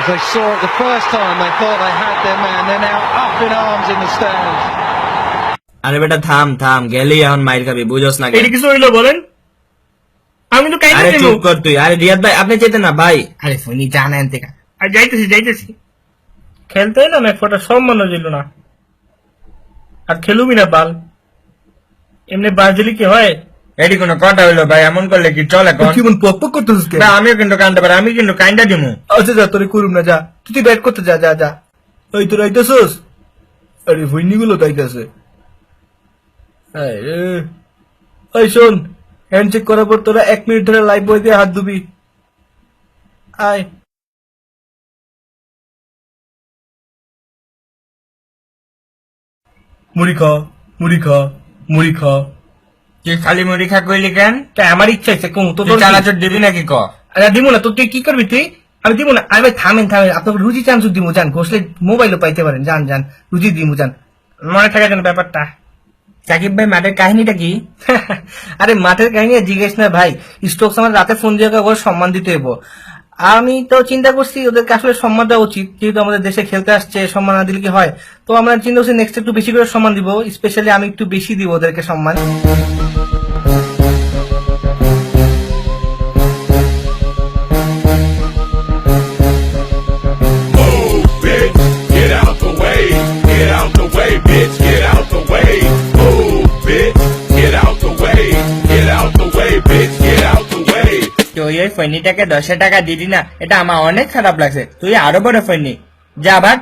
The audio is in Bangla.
As they saw it the first time, they thought they had their man. They're now up in arms in the stands. আরে বেটা থাম থাম, গেলেই এখন মাইর খাবি, বুঝোস না? এটা কিছু হইলো বলেন, আমি তো আরে চুপ কর তুই। আরে রিয়াদ ভাই আপনি যেতেন না ভাই। আরে ফোনই জানেন থেকে আর যাইতেছি খেলতে না এক ফোটা সম্মান দিল না, আর খেলুবি না বাল, এমনি বাস দিলে কি হয়? এটি কোনো কথা হইলো ভাই? এমন করলে কি চলে? কি মন পক পক করতেছিস কেন? না আমিও কিন্তু কান্দতে পারি, আমি কিন্তু কান্দা দিমু। আচ্ছা যা, তোরে করুম না, যা তুই ব্যাট করতে যা যা যা। ওই তোর আইতেছস? আরে ভুইনি গুলো তাইতেছে। ওই শোন, হ্যান্ড চেক করার পর তোরা 1 মিনিট ধরে লাইফ বয় দিয়ে হাত ধুবি। আয় মুড়ি খা, মুড়ি খা, মুড়ি খা। তুই খালি মুড়ি খা কইলি কেন? আমার ইচ্ছা হয়েছে কম তো তুই চানাচুর দিবি নাকি ক? আরে দিব না তো, তুই কি করবি তুই? আমি দিব না। আরে ভাই থামেন থামেন, আপনাকে রুজি চানাচুর দিব, যান ঘষলে মোবাইলও পাইতে পারেন, যান যান রুজি দিব, যান। মনে থাকা যেন ব্যাপারটা। সাকিব ভাই মাঠের কাহিনীটা কি? আরে মাঠের কাহিনী জিজ্ঞেস না ভাই, স্টোকস আমার রাতে ফোন দিয়ে ওর সম্মান দিতে হইব। আমি তো চিন্তা করছি ওদেরকে আসলে সম্মান দেওয়া উচিত, যেহেতু আমাদের দেশে খেলতে আসছে, সম্মান না দিলে কি হয়? তো আমরা চিন্তা করছি নেক্সট একটু বেশি করে সম্মান দিব, স্পেশালি আমি একটু বেশি দিব ওদেরকে সম্মান। Get out the way, get out the way, bitch, get out the way. Move, bitch, get out the way, get out the way, bitch, get out the way. তুই ওই ফৈনিটাকে 10 টাকা দিলি না, এটা আমার অনেক খারাপ লাগছে। তুই আরো বড় ফৈনি, যা ভাগ।